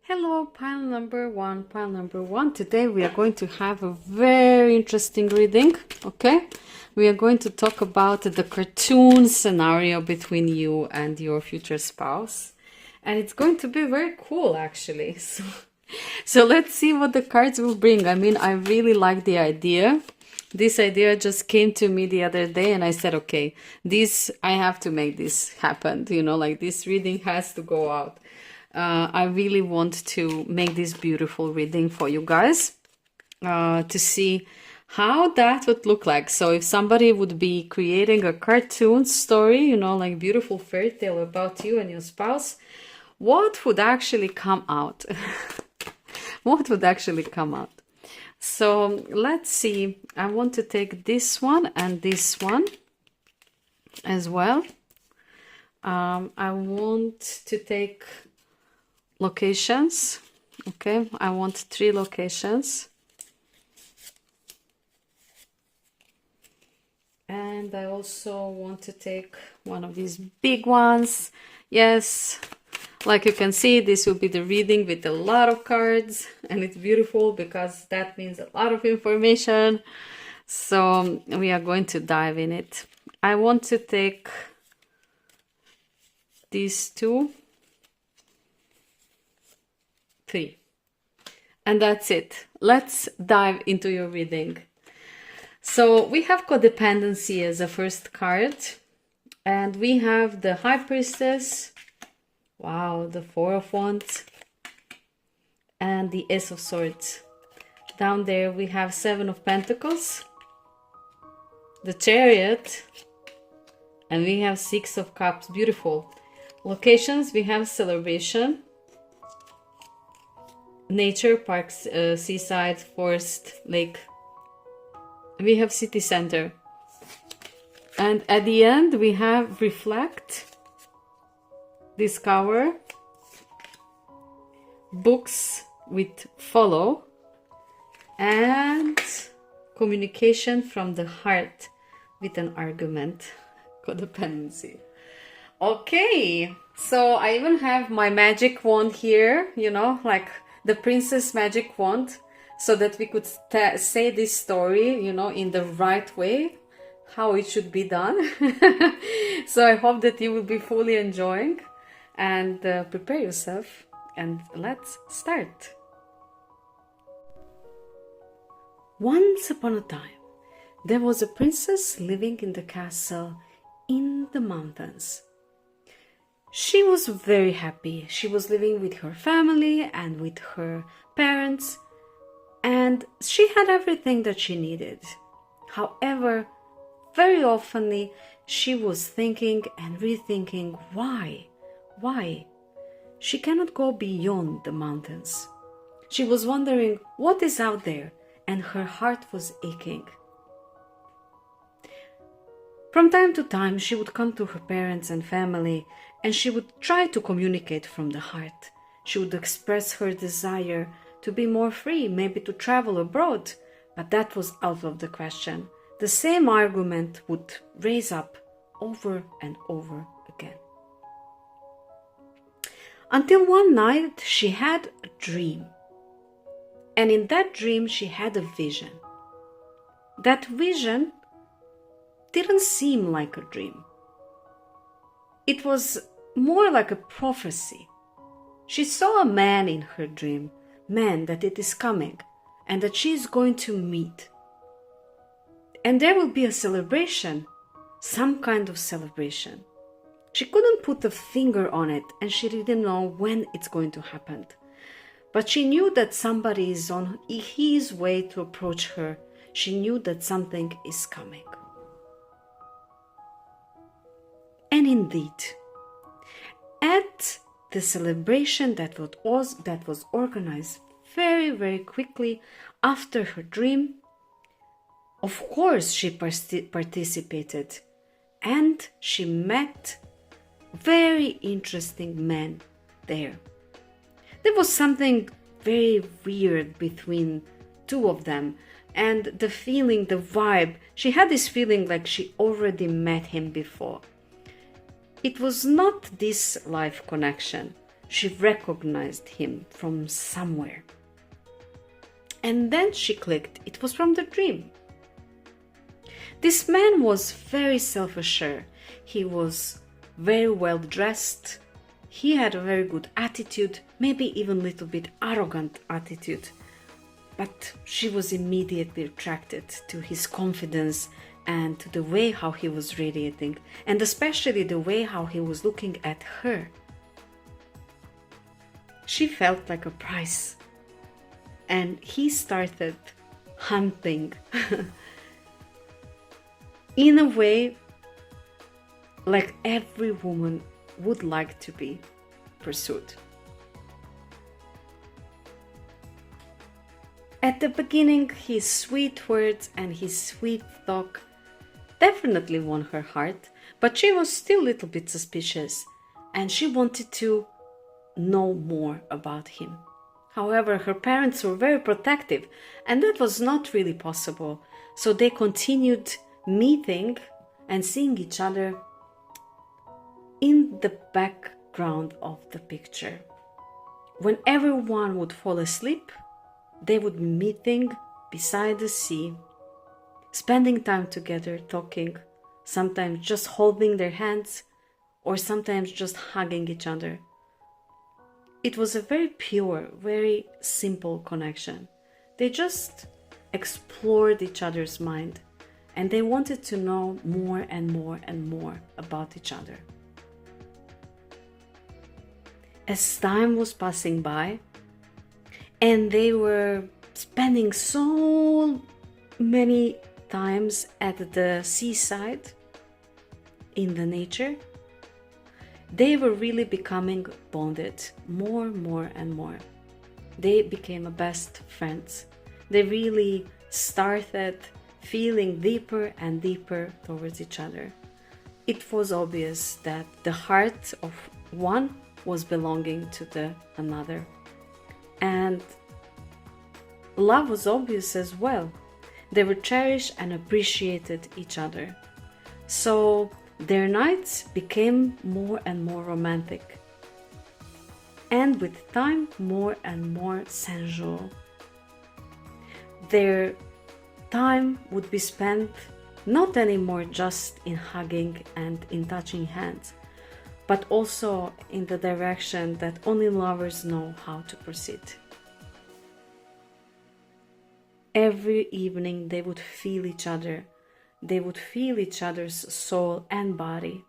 Hello, pile number one, pile number one. Today we are going to have a very interesting reading, okay? We are going to talk about the cartoon scenario between you and your future spouse. And it's going to be very cool, actually. So let's see what the cards will bring. I mean, I really like the idea. This idea just came to me the other day and I said, okay, I have to make this happen. You know, like this reading has to go out. I really want to make this beautiful reading for you guys to see how that would look like. So if somebody would be creating a cartoon story, you know, like beautiful fairy tale about you and your spouse, what would actually come out? What would actually come out? So let's see. I want to take this one and this one as well. I want to take locations. Okay, I want 3 locations. And I also want to take one of these big ones. Yes, like you can see, this will be the reading with a lot of cards, and it's beautiful because that means a lot of information. So we are going to dive in it. I want to take these 2, 3, and that's it. Let's dive into your reading. So we have codependency as a first card, and we have the High Priestess, wow, the 4 of Wands, and the Ace of Swords. Down there we have 7 of Pentacles, the Chariot, and we have 6 of Cups. Beautiful. Locations, we have celebration, nature, parks, seaside, forest, lake. We have city center. And at the end we have reflect, discover, books with follow, and communication from the heart with an argument, codependency. Okay, so I even have my magic wand here, you know, like the princess magic wand, so that we could say this story, you know, in the right way, how it should be done. So I hope that you will be fully enjoying, and prepare yourself, and let's start. Once upon a time, there was a princess living in the castle in the mountains. She was very happy. She was living with her family and with her parents, and she had everything that she needed. However, very often she was thinking and rethinking why. She cannot go beyond the mountains. She was wondering what is out there, and her heart was aching. From time to time, she would come to her parents and family, and she would try to communicate from the heart. She would express her desire to be more free, maybe to travel abroad, but that was out of the question. The same argument would raise up over and over again. Until one night she had a dream. And in that dream she had a vision. That vision didn't seem like a dream. It was more like a prophecy. She saw a man in her dream, man that it is coming, and that she is going to meet. And there will be a celebration, some kind of celebration. She couldn't put a finger on it, and she didn't know when it's going to happen. But she knew that somebody is on his way to approach her. She knew that something is coming. And indeed, at the celebration that was organized very, very quickly after her dream, of course she participated, and she met very interesting men there. There was something very weird between two of them, and the feeling, the vibe, she had this feeling like she already met him before. It was not this life connection. She recognized him from somewhere. And then she clicked. It was from the dream. This man was very self-assured. He was very well dressed. He had a very good attitude, maybe even a little bit arrogant attitude. But she was immediately attracted to his confidence and to the way how he was radiating, and especially the way how he was looking at her. She felt like a prize, and he started hunting in a way like every woman would like to be pursued. At the beginning, his sweet words and his sweet talk definitely won her heart, but she was still a little bit suspicious, and she wanted to know more about him. However, her parents were very protective, and that was not really possible, so they continued meeting and seeing each other in the background of the picture. When everyone would fall asleep, they would be meeting beside the sea, spending time together, talking, sometimes just holding their hands, or sometimes just hugging each other. It was a very pure, very simple connection. They just explored each other's mind, and they wanted to know more and more and more about each other. As time was passing by, and they were spending so many times at the seaside, in the nature, they were really becoming bonded more and more. They became best friends. They really started feeling deeper and deeper towards each other. It was obvious that the heart of one was belonging to the another. And love was obvious as well. They were cherished and appreciated each other. So their nights became more and more romantic, and with time more and more sensual. Their time would be spent not anymore just in hugging and in touching hands, but also in the direction that only lovers know how to proceed. Every evening they would feel each other. They would feel each other's soul and body,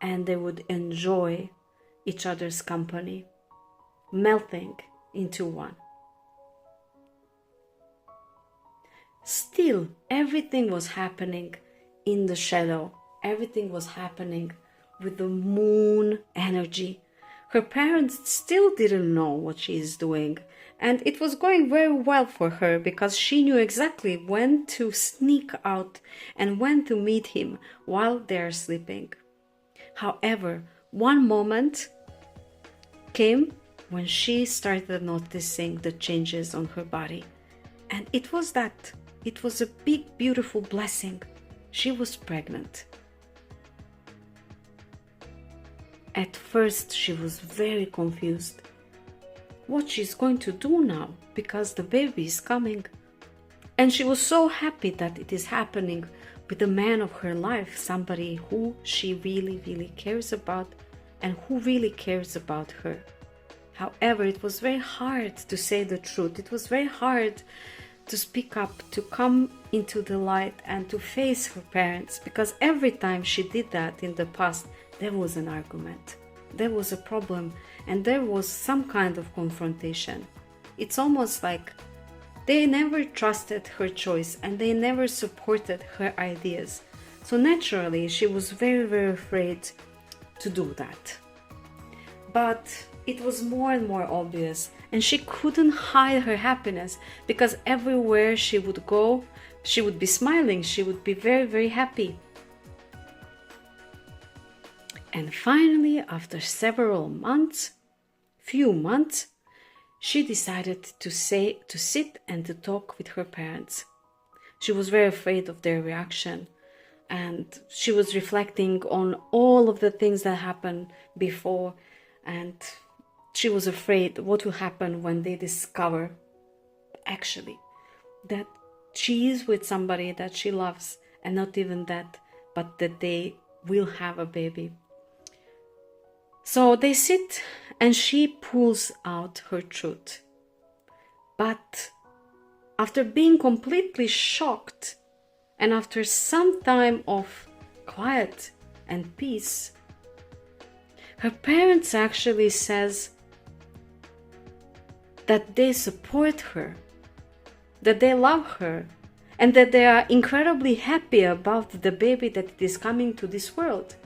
and they would enjoy each other's company, melting into one. Still, everything was happening in the shadow. Everything was happening with the moon energy. Her parents still didn't know what she is doing, and it was going very well for her because she knew exactly when to sneak out and when to meet him while they're sleeping. However, one moment came when she started noticing the changes on her body, and it was a big, beautiful blessing. She was pregnant. At first, she was very confused. What she's going to do now, because the baby is coming. And she was so happy that it is happening with the man of her life, somebody who she really, really cares about and who really cares about her. However, it was very hard to say the truth. It was very hard to speak up, to come into the light and to face her parents, because every time she did that in the past, there was an argument, there was a problem, and there was some kind of confrontation. It's almost like they never trusted her choice and they never supported her ideas. So naturally, she was very, very afraid to do that. But it was more and more obvious, and she couldn't hide her happiness, because everywhere she would go, she would be smiling, she would be very, very happy. And finally, after few months, she decided to sit and to talk with her parents. She was very afraid of their reaction, and she was reflecting on all of the things that happened before, and she was afraid what will happen when they discover actually that she is with somebody that she loves, and not even that, but that they will have a baby. So they sit and she pulls out her truth. But after being completely shocked and after some time of quiet and peace, her parents actually says that they support her, that they love her, and that they are incredibly happy about the baby that is coming to this world.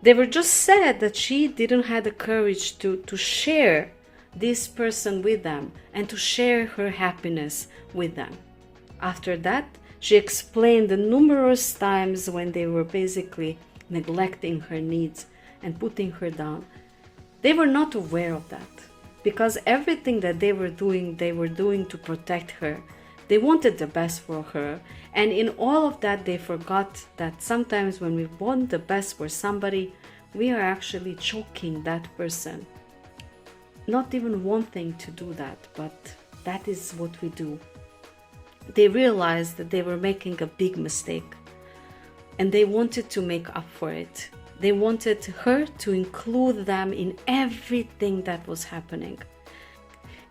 They were just sad that she didn't have the courage to share this person with them and to share her happiness with them. After that, she explained the numerous times when they were basically neglecting her needs and putting her down. They were not aware of that, because everything that they were doing to protect her. They wanted the best for her, and in all of that they forgot that sometimes when we want the best for somebody, we are actually choking that person. Not even wanting to do that, but that is what we do. They realized that they were making a big mistake, and they wanted to make up for it. They wanted her to include them in everything that was happening.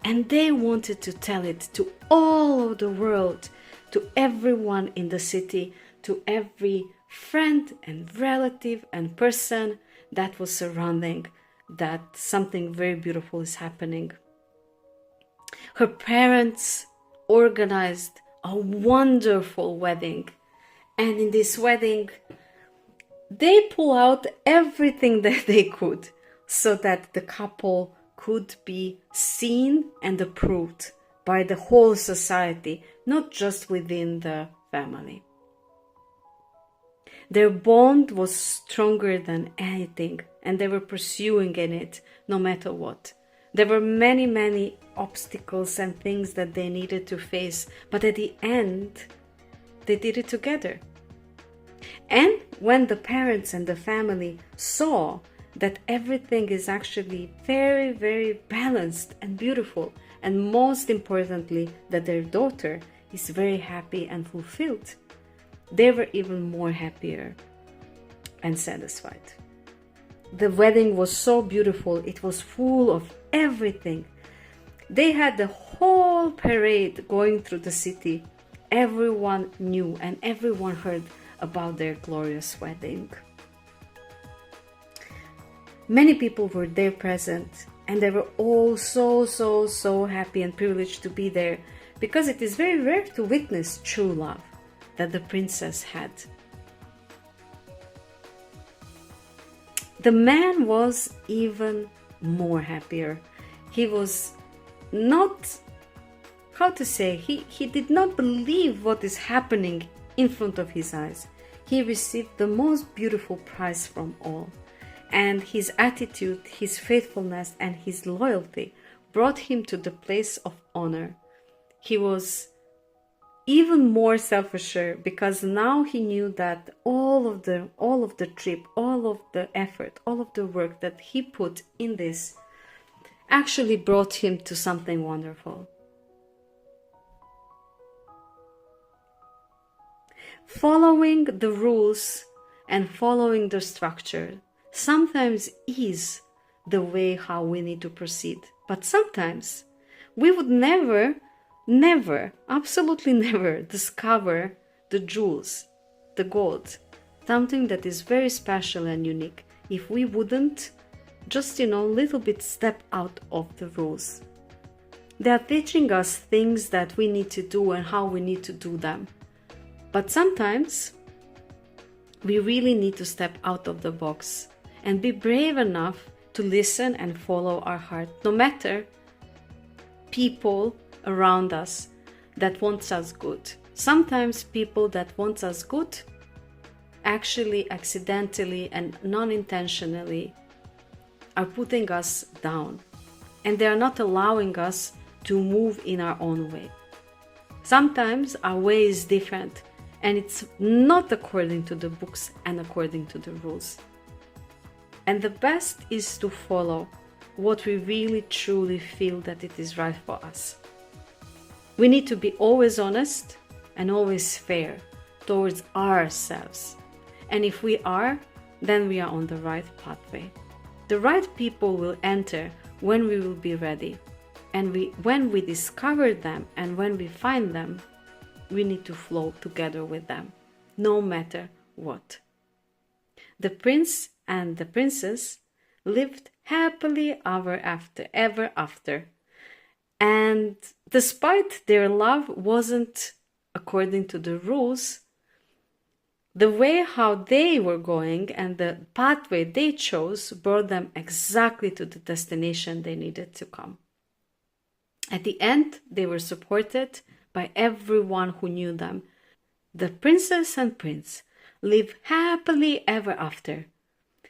And they wanted to tell it to all of the world, to everyone in the city, to every friend and relative and person that was surrounding that something very beautiful is happening. Her parents organized a wonderful wedding, and in this wedding they pull out everything that they could so that the couple could be seen and approved by the whole society, not just within the family. Their bond was stronger than anything, and they were pursuing in it no matter what. There were many, many obstacles and things that they needed to face, but at the end, they did it together. And when the parents and the family saw that everything is actually very, very balanced and beautiful, and most importantly, that their daughter is very happy and fulfilled, they were even more happier and satisfied. The wedding was so beautiful, it was full of everything. They had the whole parade going through the city. Everyone knew and everyone heard about their glorious wedding. Many people were there present, and they were all so happy and privileged to be there, because it is very rare to witness true love that the princess had. The man was even more happier. He was not, how to say, he did not believe what is happening in front of his eyes. He received the most beautiful prize from all. And his attitude, his faithfulness, and his loyalty brought him to the place of honor. He was even more self-assured, because now he knew that all of the trip, all of the effort, all of the work that he put in this actually brought him to something wonderful. Following the rules and following the structure sometimes is the way how we need to proceed. But sometimes we would never, absolutely never discover the jewels, the gold, something that is very special and unique, if we wouldn't just, little bit step out of the rules. They are teaching us things that we need to do and how we need to do them. But sometimes we really need to step out of the box and be brave enough to listen and follow our heart, no matter people around us that wants us good. Sometimes people that wants us good actually accidentally and non-intentionally are putting us down, and they are not allowing us to move in our own way. Sometimes our way is different, and it's not according to the books and according to the rules. And the best is to follow what we really truly feel that it is right for us. We need to be always honest and always fair towards ourselves. And if we are, then we are on the right pathway. The right people will enter when we will be ready. And when we discover them and when we find them, we need to flow together with them, no matter what. The prince and the princess lived happily ever after. And despite their love wasn't according to the rules, the way how they were going and the pathway they chose brought them exactly to the destination they needed to come. At the end, they were supported by everyone who knew them. The princess and prince lived happily ever after,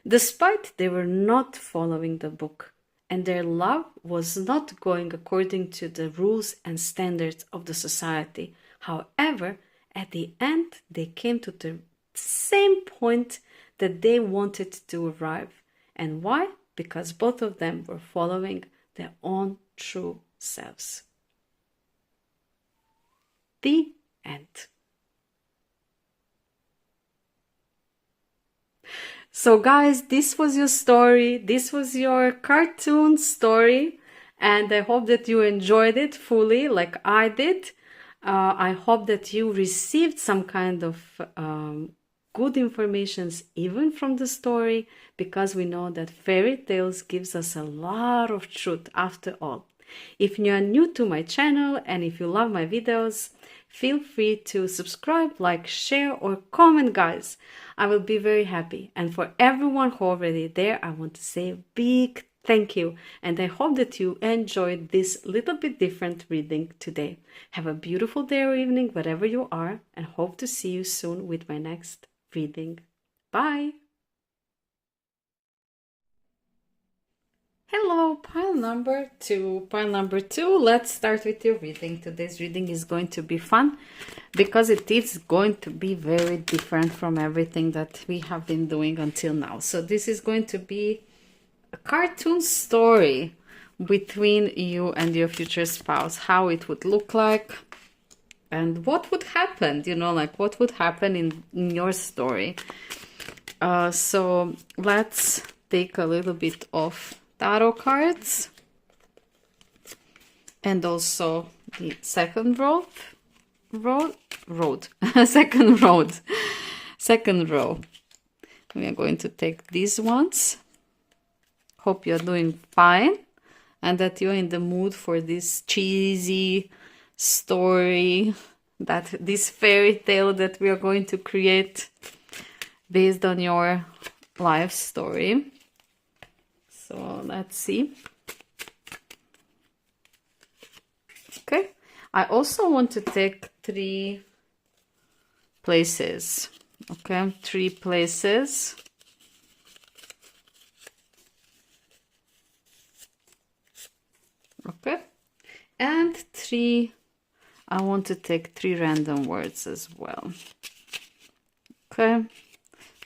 despite they were not following the book, and their love was not going according to the rules and standards of the society. However, at the end, they came to the same point that they wanted to arrive. And why? Because both of them were following their own true selves. The end. So guys, this was your story. This was your cartoon story. And I hope that you enjoyed it fully like I did. I hope that you received some kind of good informations even from the story, because we know that fairy tales gives us a lot of truth after all. If you are new to my channel and if you love my videos, feel free to subscribe, like, share or comment, guys. I will be very happy. And for everyone who already there, I want to say a big thank you. And I hope that you enjoyed this little bit different reading today. Have a beautiful day or evening, wherever you are, and hope to see you soon with my next reading. Bye! Hello, pile number two. Let's start with your reading. Today's reading is going to be fun because it is going to be very different from everything that we have been doing until now. So this is going to be a cartoon story between you and your future spouse, how it would look like and what would happen, like what would happen in your story. So let's take a little bit of tarot cards and also the second second row. We are going to take these ones Hope you're doing fine and that you're in the mood for this cheesy story, that this fairy tale that we are going to create based on your life story. So let's see. Okay, I also want to take 3 places. Okay, 3 places. Okay, and 3, I want to take 3 random words as well. Okay,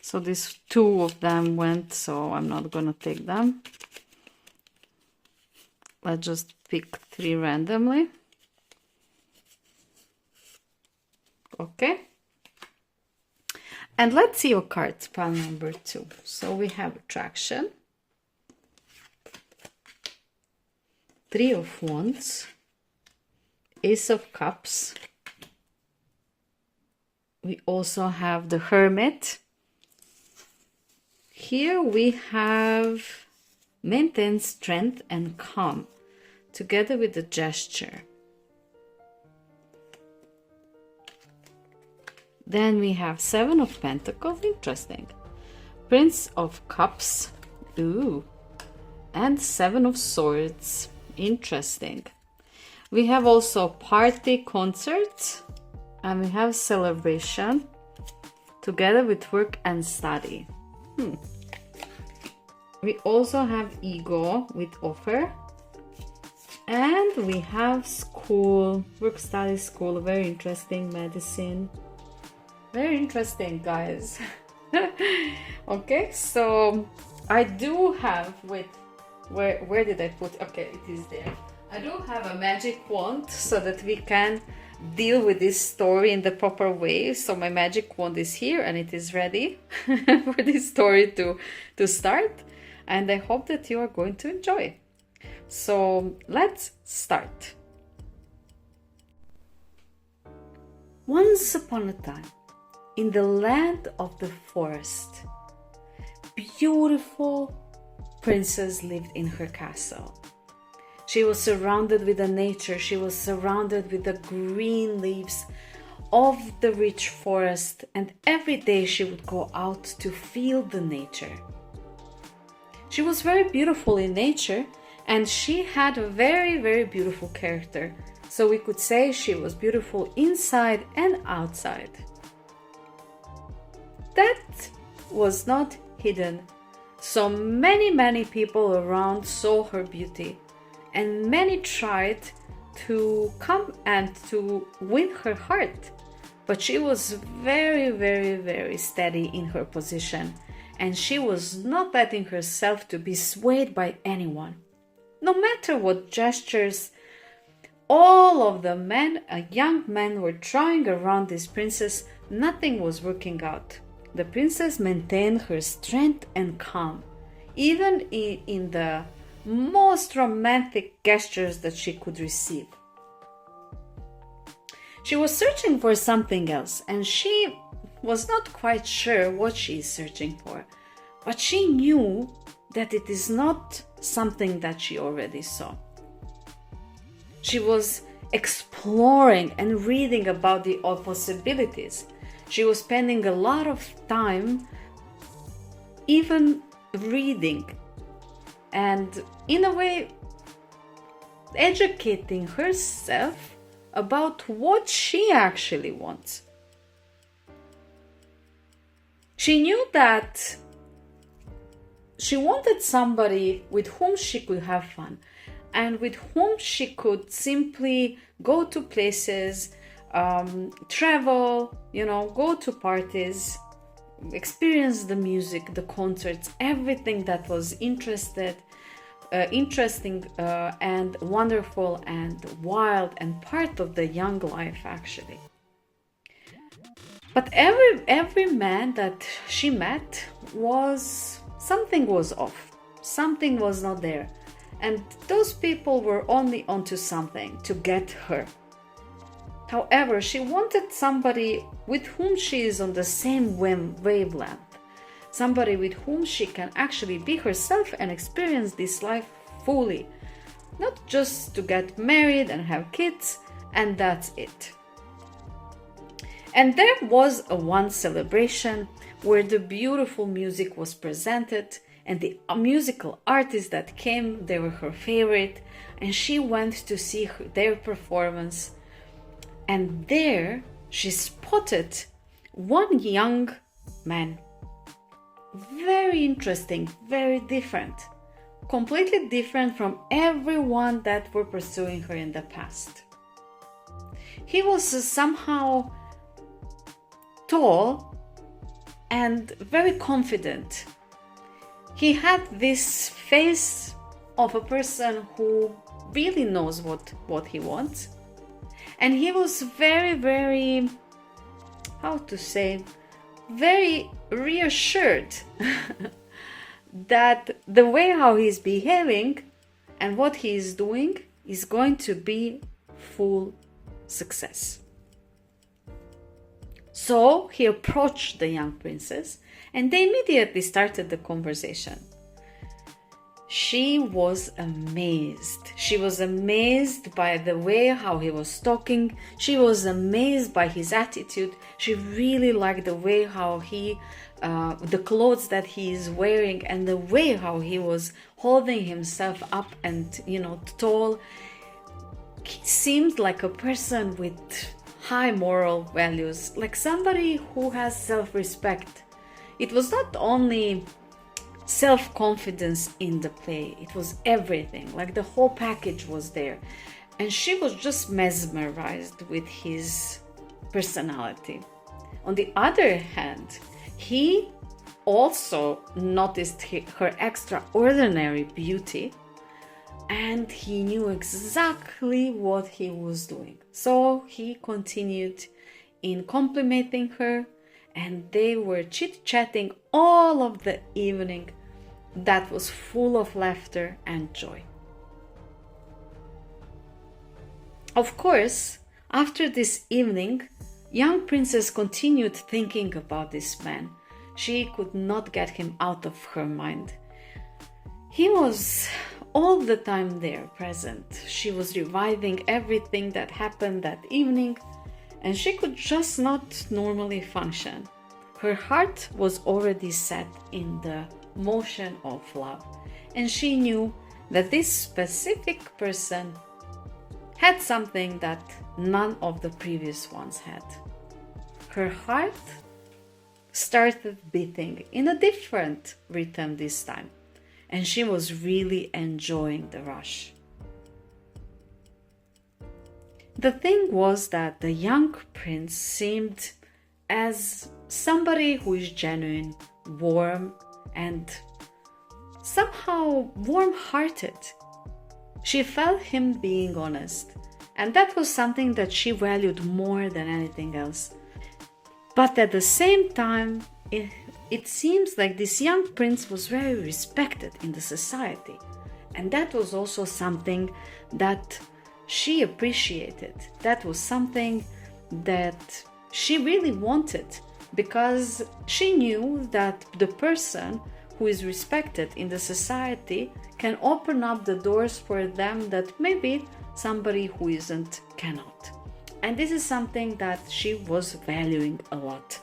so these 2 of them went, so I'm not gonna take them. Let's just pick 3 randomly. Okay, and let's see your cards, pile number 2. So we have attraction, 3 of Wands, Ace of Cups. We also have the Hermit. Here we have maintain strength and calm, together with the gesture. Then we have 7 of Pentacles, interesting. Prince of Cups, ooh, and 7 of Swords, interesting. We have also party, concerts, and we have celebration, together with work and study. We also have ego with offer, and we have school, work, study, school, very interesting, medicine. Very interesting, guys. Okay, so I do have, wait, where did I put? Okay, it is there. I do have a magic wand so that we can deal with this story in the proper way. So my magic wand is here and it is ready for this story to start. And I hope that you are going to enjoy. So let's start. Once upon a time, in the land of the forest, beautiful princess lived in her castle. She was surrounded with the nature. She was surrounded with the green leaves of the rich forest, and every day she would go out to feel the nature. She was very beautiful in nature, and she had a very, very beautiful character. So we could say she was beautiful inside and outside. That was not hidden. So many people around saw her beauty, and many tried to come and to win her heart. But she was very steady in her position, and she was not letting herself to be swayed by anyone. No matter what gestures all of the men, young men, were trying around this princess, nothing was working out. The princess maintained her strength and calm, even in the most romantic gestures that she could receive. She was searching for something else, and she was not quite sure what she is searching for, but she knew that it is not something that she already saw. She was exploring and reading about the possibilities. She was spending a lot of time even reading and, in a way, educating herself about what she actually wants. She knew that she wanted somebody with whom she could have fun and with whom she could simply go to places, travel, go to parties, experience the music, the concerts, everything that was interesting and wonderful and wild and part of the young life, actually. But every man that she met something was off, something was not there, and those people were only onto something to get her. However, she wanted somebody with whom she is on the same wavelength, somebody with whom she can actually be herself and experience this life fully. Not just to get married and have kids, and that's it. And there was one celebration where the beautiful music was presented, and the musical artists that came, they were her favorite, and she went to see their performance. And there she spotted one young man, very interesting, very different, completely different from everyone that were pursuing her in the past. He was somehow tall and very confident. He had this face of a person who really knows what he wants. And he was very, how to say, very reassured that the way how he's behaving and what he is doing is going to be full success. So he approached the young princess and they immediately started the conversation. She was amazed. She was amazed by the way how he was talking. She was amazed by his attitude. She really liked the way how the clothes that he is wearing and the way how he was holding himself up and, tall. He seemed like a person with high moral values, like somebody who has self-respect. It was not only self-confidence in the play, it was everything, like the whole package was there. And she was just mesmerized with his personality. On the other hand, he also noticed her extraordinary beauty, and he knew exactly what he was doing. So he continued in complimenting her, and they were chit-chatting all of the evening that was full of laughter and joy. Of course, after this evening, young princess continued thinking about this man. She could not get him out of her mind. He was all the time there, present. She was reviving everything that happened that evening, and she could just not normally function. Her heart was already set in the motion of love, and she knew that this specific person had something that none of the previous ones had. Her heart started beating in a different rhythm this time, and she was really enjoying the rush. The thing was that the young prince seemed as somebody who is genuine, warm, and somehow warm-hearted. She felt him being honest, and that was something that she valued more than anything else. But at the same time, it seems like this young prince was very respected in the society, and that was also something that she appreciated. That was something that she really wanted, because she knew that the person who is respected in the society can open up the doors for them that maybe somebody who isn't cannot. And this is something that she was valuing a lot.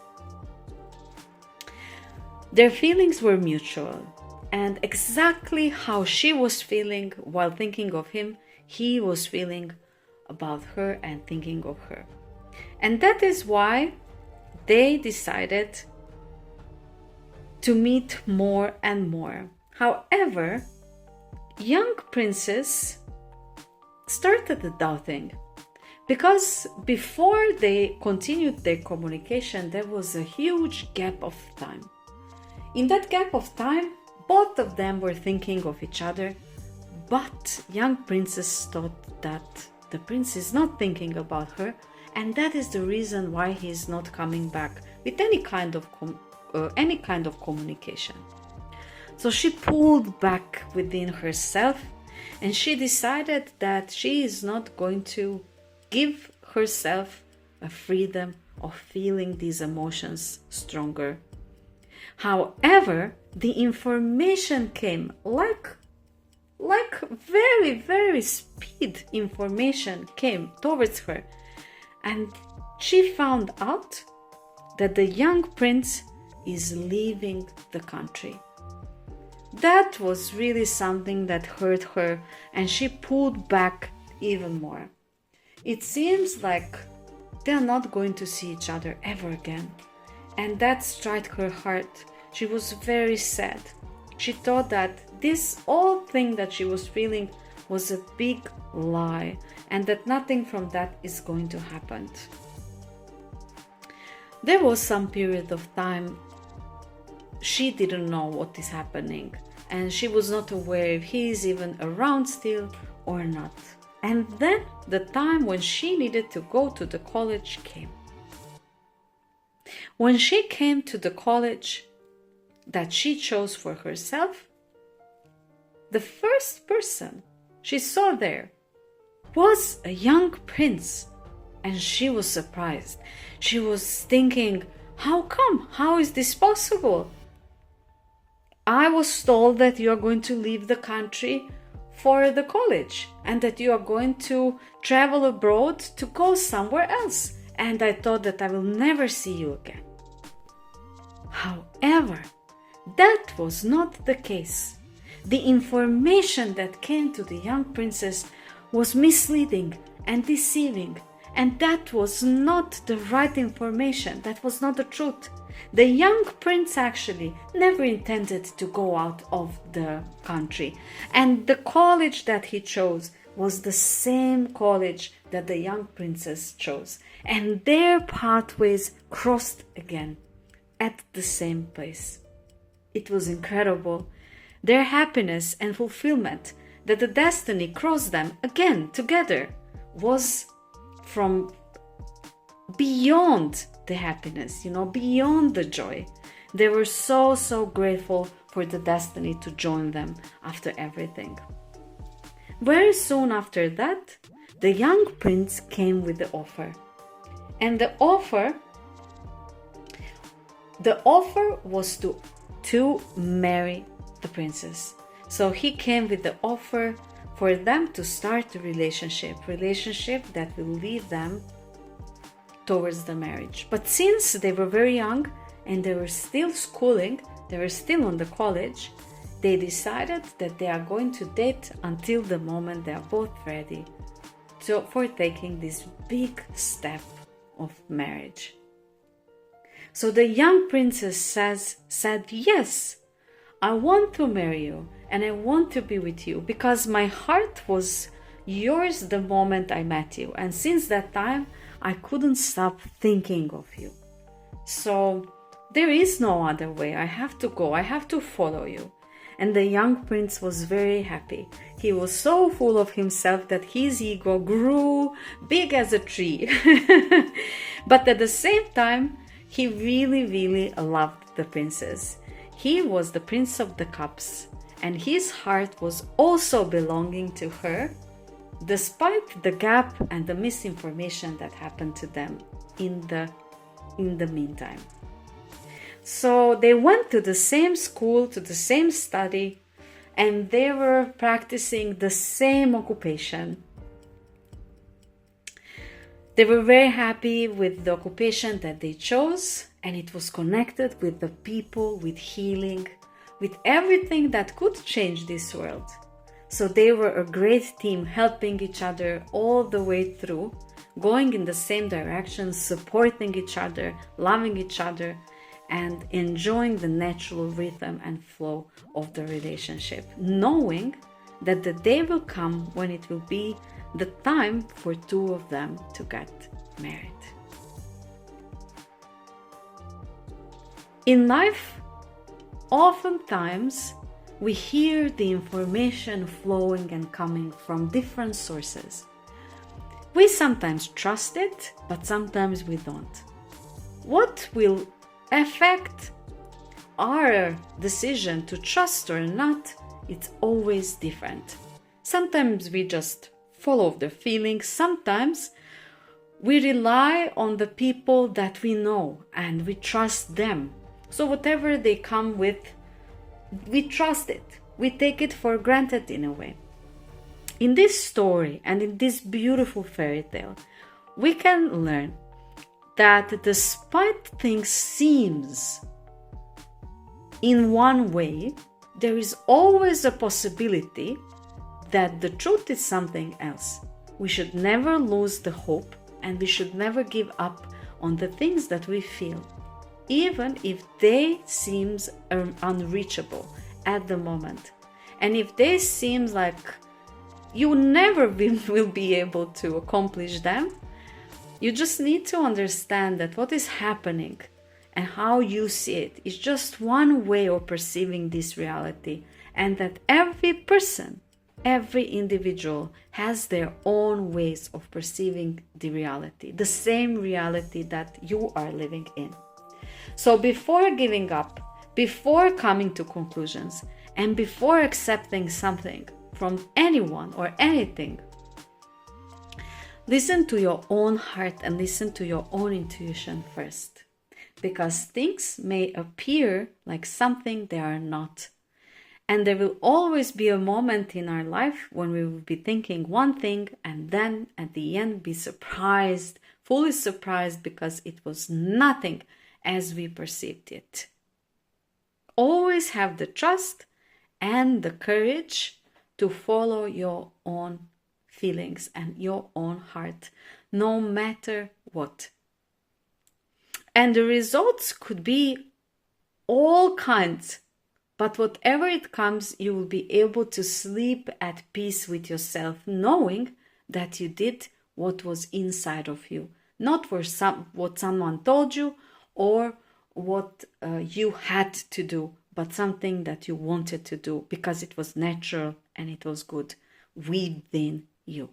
Their feelings were mutual, and exactly how she was feeling while thinking of him, he was feeling about her and thinking of her. And that is why they decided to meet more and more. However, young princess started doubting, because before they continued their communication, there was a huge gap of time. In that gap of time, both of them were thinking of each other, but young princess thought that the prince is not thinking about her, and that is the reason why he is not coming back with any kind of communication. So she pulled back within herself, and she decided that she is not going to give herself a freedom of feeling these emotions stronger. However, the information came like very, very speed information came towards her. And she found out that the young prince is leaving the country. That was really something that hurt her, and she pulled back even more. It seems like they're not going to see each other ever again. And that struck her heart. She was very sad. She thought that this whole thing that she was feeling was a big lie, and that nothing from that is going to happen. There was some period of time she didn't know what is happening, and she was not aware if he is even around still or not. And then the time when she needed to go to the college came. When she came to the college that she chose for herself, the first person she saw there was a young prince, and she was surprised. She was thinking, how come? How is this possible? I was told that you are going to leave the country for the college and that you are going to travel abroad to go somewhere else, and I thought that I will never see you again. However, that was not the case. The information that came to the young princess was misleading and deceiving, and that was not the right information. That was not the truth. The young prince actually never intended to go out of the country, and the college that he chose was the same college that the young princess chose, and their pathways crossed again at the same place. It was incredible. Their happiness and fulfillment, that the destiny crossed them again together, was from beyond the happiness, beyond the joy. They were so grateful for the destiny to join them after everything. Very soon after that, the young prince came with the offer. And the offer was to marry the princess. So he came with the offer for them to start a relationship that will lead them towards the marriage. But since they were very young and they were still schooling, they were still on the college, they decided that they are going to date until the moment they are both ready for taking this big step of marriage. So the young princess said, yes, I want to marry you and I want to be with you because my heart was yours the moment I met you. And since that time, I couldn't stop thinking of you. So there is no other way. I have to go. I have to follow you. And the young prince was very happy. He was so full of himself that his ego grew big as a tree. But at the same time, he really loved the princess. He was the prince of the cups, and his heart was also belonging to her, despite the gap and the misinformation that happened to them in the meantime. So they went to the same school, to the same study, and they were practicing the same occupation. They were very happy with the occupation that they chose, and it was connected with the people, with healing, with everything that could change this world. So they were a great team, helping each other all the way through, going in the same direction, supporting each other, loving each other, and enjoying the natural rhythm and flow of the relationship, knowing that the day will come when it will be the time for two of them to get married. In life, oftentimes we hear the information flowing and coming from different sources. We sometimes trust it, but sometimes we don't. What will affect our decision to trust or not, it's always different. Sometimes we just follow the feelings. Sometimes we rely on the people that we know and we trust them. So whatever they come with, we trust it. We take it for granted in a way. In this story and in this beautiful fairy tale, we can learn that despite things seems in one way, there is always a possibility that the truth is something else. We should never lose the hope, and we should never give up on the things that we feel, even if they seem unreachable at the moment. And if they seem like you never will be able to accomplish them, you just need to understand that what is happening and how you see it is just one way of perceiving this reality, and that every person, every individual has their own ways of perceiving the reality, the same reality that you are living in. So before giving up, before coming to conclusions, and before accepting something from anyone or anything, listen to your own heart and listen to your own intuition first. Because things may appear like something they are not. And there will always be a moment in our life when we will be thinking one thing and then at the end be surprised, fully surprised, because it was nothing as we perceived it. Always have the trust and the courage to follow your own feelings and your own heart, no matter what. And the results could be all kinds, but whatever it comes, you will be able to sleep at peace with yourself, knowing that you did what was inside of you, not for what someone told you or what you had to do, but something that you wanted to do because it was natural and it was good within you.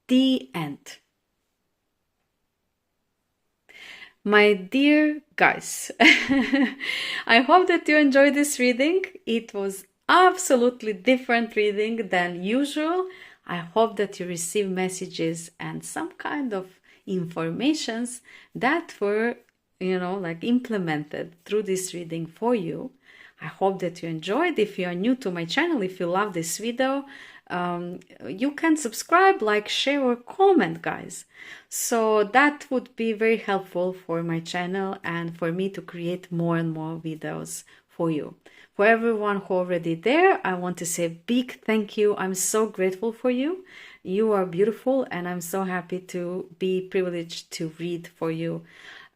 The end. My dear guys, I hope that you enjoyed this reading. It was absolutely different reading than usual. I hope that you receive messages and some kind of informations that were, implemented through this reading for you. I hope that you enjoyed. If you are new to my channel, if you love this video, you can subscribe, like, share or comment, guys. So that would be very helpful for my channel and for me to create more and more videos for you. For everyone who already there, I want to say a big thank you. I'm so grateful for you. You are beautiful and I'm so happy to be privileged to read for you.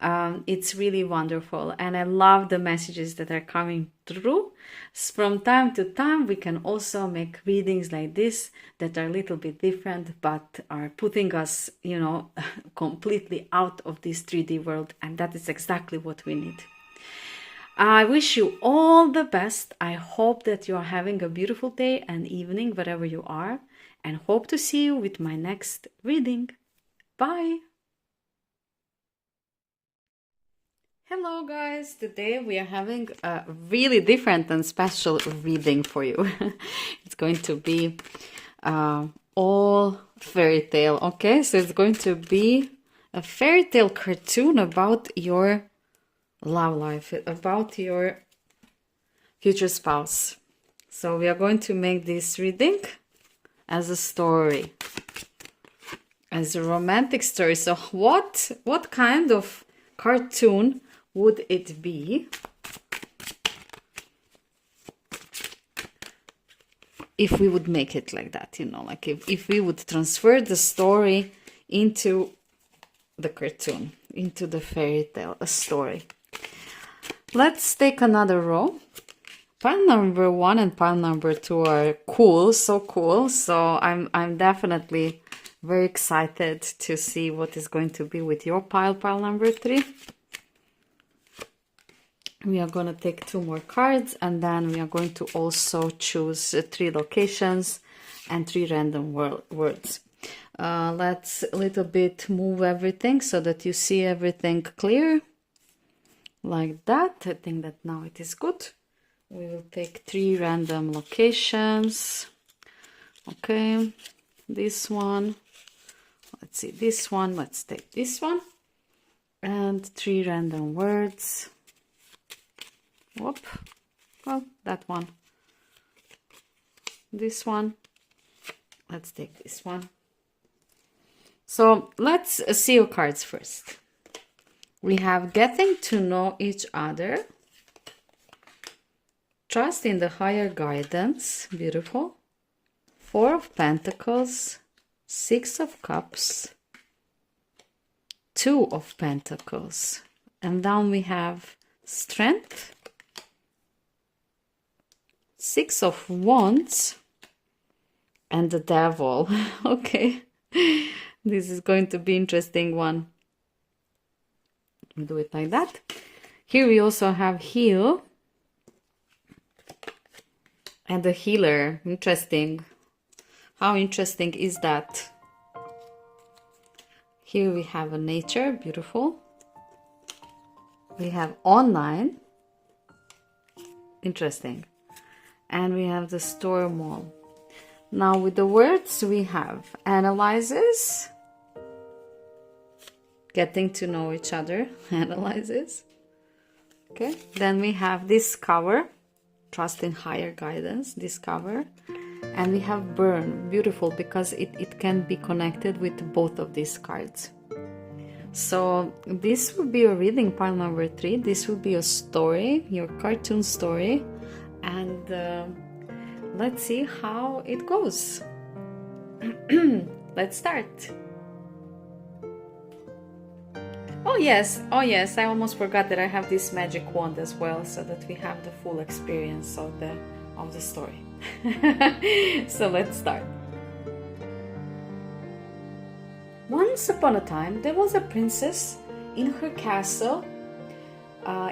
It's really wonderful and I love the messages that are coming through. From time to time we can also make readings like this that are a little bit different but are putting us, completely out of this 3D world, and that is exactly what we need. I wish you all the best. I hope that you are having a beautiful day and evening wherever you are, and hope to see you with my next reading. Bye! Hello guys, today we are having a really different and special reading for you. It's going to be all fairy tale, okay? So it's going to be a fairy tale cartoon about your love life, about your future spouse. So we are going to make this reading as a story, as a romantic story. So what kind of cartoon would it be if we would make it like that, like if we would transfer the story into the cartoon, into the fairy tale, a story. Let's take another row. Pile number 1 and pile number 2 are cool, so cool. So I'm definitely very excited to see what is going to be with your pile number 3. We are going to take 2 more cards, and then we are going to also choose 3 locations and 3 random words. Let's a little bit move everything so that you see everything clear. Like that. I think that now it is good. We will take 3 random locations. Okay, this one. Let's see, this one. Let's take this one. and 3 random words. Whoop. Well, that one. This one. Let's take this one. So let's see your cards first. We have getting to know each other. Trust in the higher guidance. Beautiful. 4 of Pentacles. 6 of Cups. 2 of Pentacles. And down we have Strength. 6 of Wands. And the Devil. Okay. This is going to be interesting one. Do it like that. Here we also have Heal. And the Healer. Interesting. How interesting is that? Here we have a Nature. Beautiful. We have Online. Interesting. And we have the Storm Wall. Now with the words we have Analyzes. Getting to know each other. Analyzes. Okay. Then we have Discover. Trust in higher guidance. Discover. And we have Burn. Beautiful, because it can be connected with both of these cards. So this will be a reading, pile number 3. This will be a story, your cartoon story. And let's see how it goes. Let's start. Oh yes, I almost forgot that I have this magic wand as well, so that we have the full experience of the story. So let's start. Once upon a time, there was a princess in her castle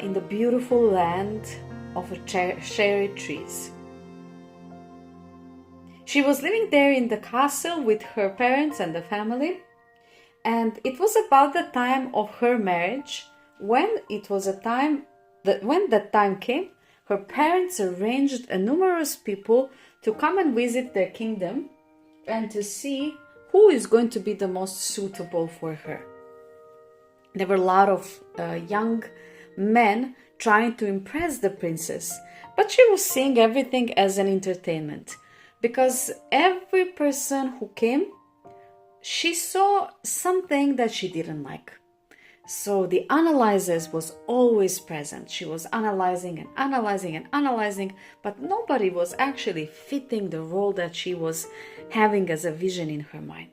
in the beautiful land of cherry trees. She was living there in the castle with her parents and the family, and it was about the time of her marriage. When that time came, her parents arranged numerous people to come and visit their kingdom and to see who is going to be the most suitable for her. There were a lot of young men trying to impress the princess, but she was seeing everything as an entertainment, because every person who came, she saw something that she didn't like. So the analysis was always present. She was analyzing and analyzing and analyzing, but nobody was actually fitting the role that she was having as a vision in her mind.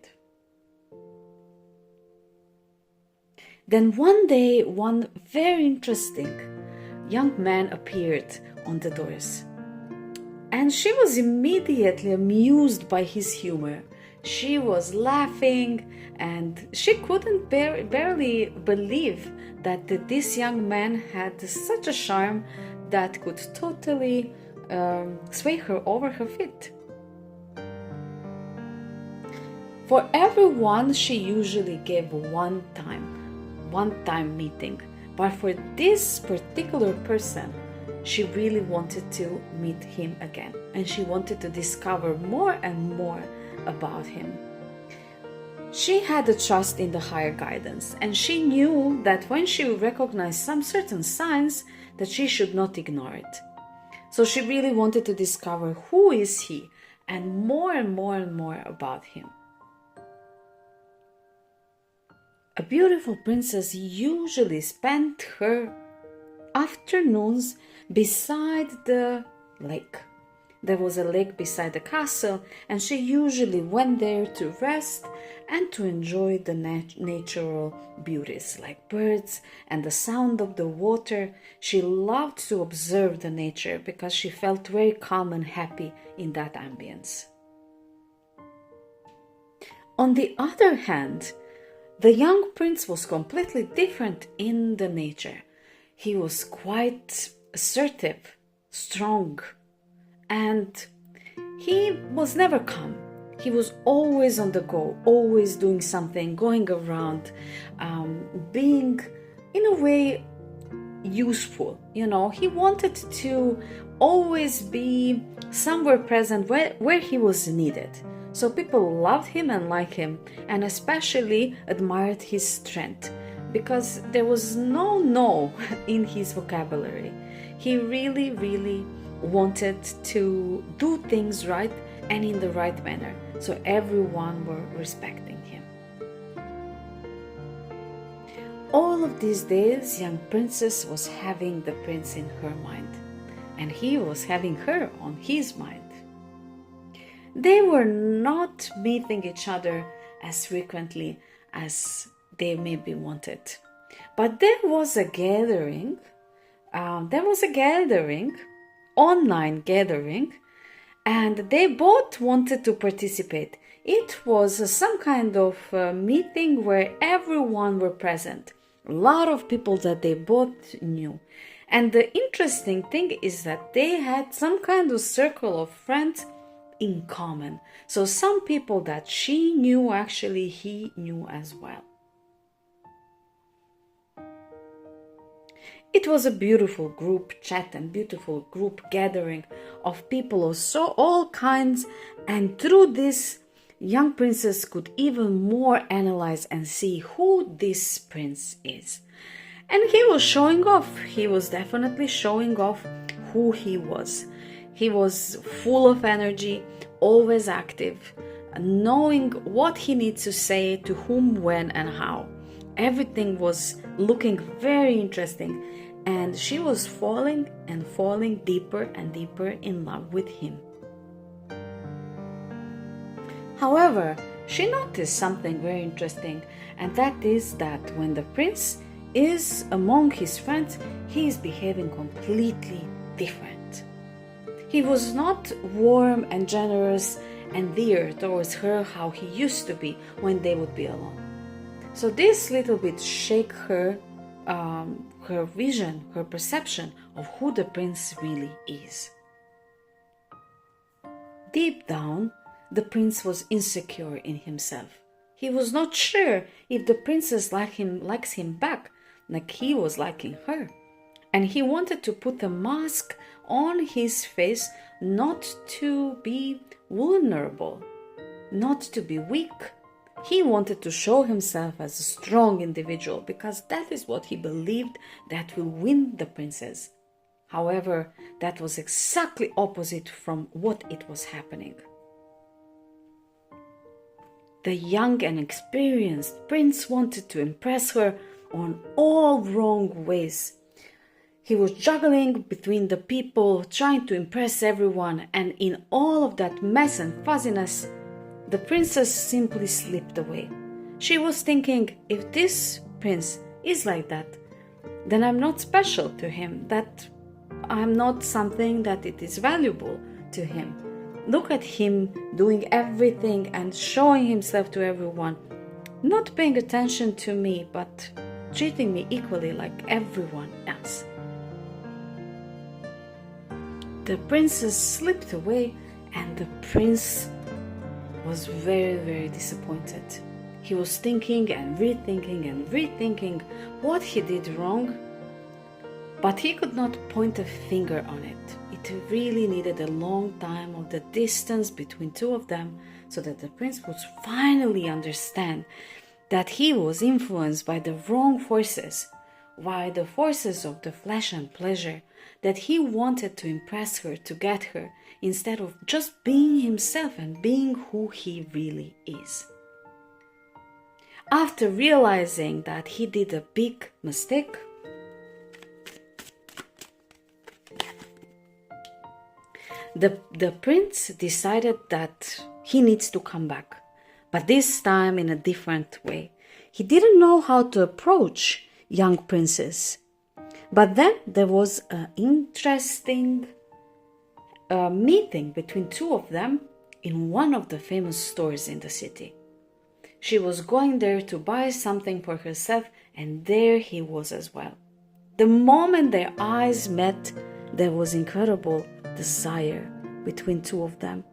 Then one day, one very interesting young man appeared on the doors. And she was immediately amused by his humor. She was laughing, and she couldn't barely believe that this young man had such a charm that could totally sway her over her feet. For everyone, she usually gave one time meeting, but for this particular person, she really wanted to meet him again, and she wanted to discover more and more about him. She had a trust in the higher guidance, and she knew that when she recognized some certain signs, that she should not ignore it. So she really wanted to discover who is he, and more and more and more about him. A beautiful princess usually spent her afternoons beside the lake. There was a lake beside the castle, and she usually went there to rest and to enjoy the natural beauties like birds and the sound of the water. She loved to observe the nature because she felt very calm and happy in that ambience. On the other hand, the young prince was completely different in the nature. He was quite assertive, strong, and he was never calm. He was always on the go, always doing something, going around, being in a way useful. He wanted to always be somewhere present where he was needed. So people loved him and liked him, and especially admired his strength, because there was no in his vocabulary. He really wanted to do things right and in the right manner, so everyone were respecting him. All of these days, young princess was having the prince in her mind, and he was having her on his mind. They were not meeting each other as frequently as they maybe wanted, but there was a gathering, online gathering, and they both wanted to participate. It was some kind of meeting where everyone were present, a lot of people that they both knew. And the interesting thing is that they had some kind of circle of friends in common. So some people that she knew, actually he knew as well. It was a beautiful group chat and beautiful group gathering of people of all kinds, and through this, young princess could even more analyze and see who this prince is. And he was showing off. He was definitely showing off who he was. He was full of energy, always active, knowing what he needs to say to whom, when, and how. Everything was looking very interesting, and she was falling and falling deeper and deeper in love with him. However, she noticed something very interesting, and that is that when the prince is among his friends, he is behaving completely different. He was not warm and generous and dear towards her how he used to be when they would be alone. So this little bit shake her vision, her perception of who the prince really is. Deep down, the prince was insecure in himself. He was not sure if the princess likes him back like he was liking her. And he wanted to put a mask on his face, not to be vulnerable, not to be weak. He wanted to show himself as a strong individual because that is what he believed that will win the princess. However, that was exactly opposite from what it was happening. The young and experienced prince wanted to impress her on all wrong ways. He was juggling between the people, trying to impress everyone, and in all of that mess and fuzziness, the princess simply slipped away. She was thinking, if this prince is like that, then I'm not special to him, that I'm not something that it is valuable to him. Look at him doing everything and showing himself to everyone, not paying attention to me, but treating me equally like everyone else. The princess slipped away, and the prince was very disappointed. He was thinking and rethinking what he did wrong, but he could not point a finger on it. It really needed a long time of the distance between two of them so that the prince would finally understand that he was influenced by the wrong forces, by the forces of the flesh and pleasure, that he wanted to impress her, to get her, instead of just being himself and being who he really is. After realizing that he did a big mistake, the prince decided that he needs to come back, but this time in a different way. He didn't know how to approach young princess. But then there was an interesting meeting between two of them in one of the famous stores in the city. She was going there to buy something for herself, and there he was as well. The moment their eyes met, there was incredible desire between two of them,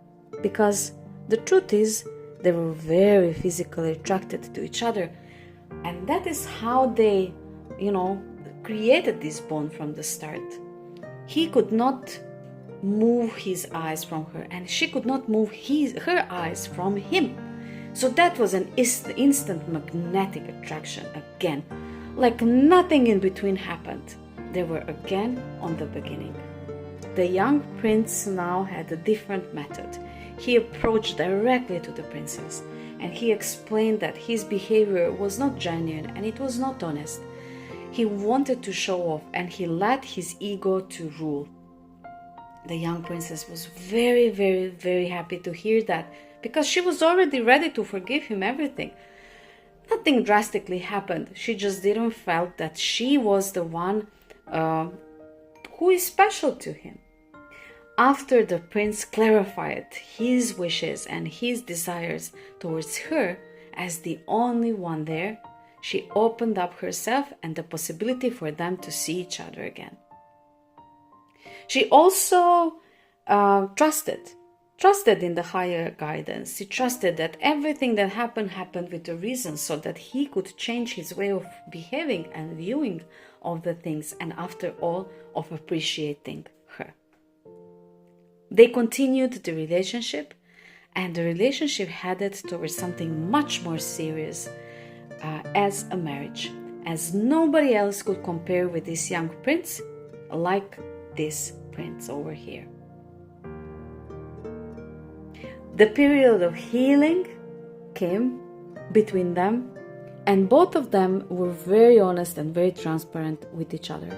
because the truth is they were very physically attracted to each other, and that is how they, created this bond from the start. He could not move his eyes from her, and she could not move her eyes from him. So that was an instant magnetic attraction again. Like nothing in between happened. They were again on the beginning. The young prince now had a different method. He approached directly to the princess, and he explained that his behavior was not genuine and it was not honest. He wanted to show off, and he let his ego to rule. The young princess was very, very, very happy to hear that, because she was already ready to forgive him everything. Nothing drastically happened. She just didn't felt that she was the one who is special to him. After the prince clarified his wishes and his desires towards her as the only one there, she opened up herself and the possibility for them to see each other again. She also trusted in the higher guidance. She trusted that everything that happened with a reason, so that he could change his way of behaving and viewing of the things, and after all, of appreciating her. They continued the relationship, and the relationship headed towards something much more serious, as a marriage, as nobody else could compare with this young prince like this prince over here. The period of healing came between them, and both of them were very honest and very transparent with each other.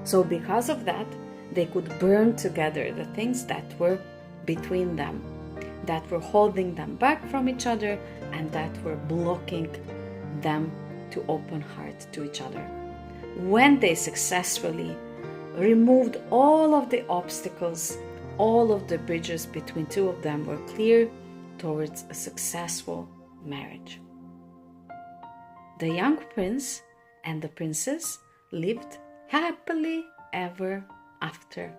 So because of that, they could burn together the things that were between them, that were holding them back from each other, and that were blocking them to open heart to each other. When they successfully removed all of the obstacles, all of the bridges between two of them were clear towards a successful marriage. The young prince and the princess lived happily ever after.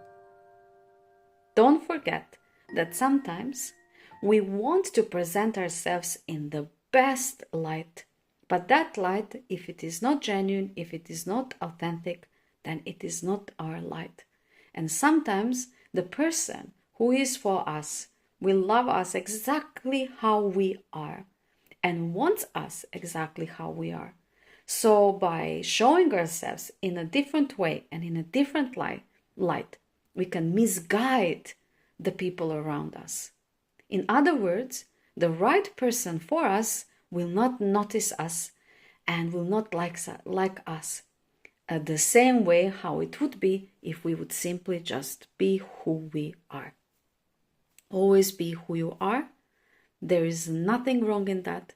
Don't forget that sometimes we want to present ourselves in the best light, but that light, if it is not genuine, if it is not authentic, then it is not our light. And sometimes the person who is for us will love us exactly how we are and wants us exactly how we are. So by showing ourselves in a different way and in a different light, we can misguide the people around us. In other words, the right person for us will not notice us and will not like us the same way how it would be if we would simply just be who we are. Always be who you are. There is nothing wrong in that,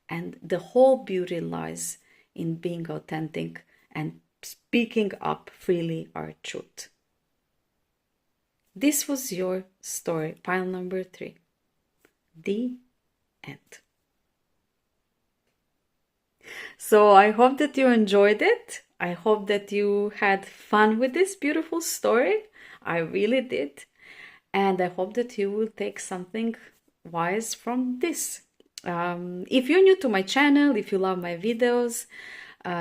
and the whole beauty lies in being authentic and speaking up freely our truth. This was your story, pile number 3. The end. So I hope that you enjoyed it. I hope that you had fun with this beautiful story. I really did. And I hope that you will take something wise from this. If you're new to my channel, if you love my videos,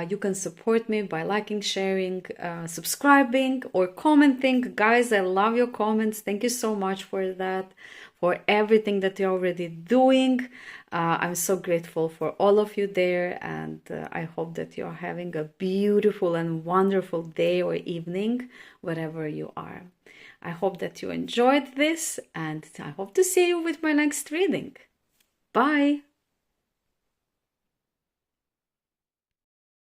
you can support me by liking, sharing, subscribing, or commenting. Guys, I love your comments. Thank you so much for that, for everything that you're already doing. I'm so grateful for all of you there, and I hope that you're having a beautiful and wonderful day or evening, wherever you are. I hope that you enjoyed this, and I hope to see you with my next reading. Bye!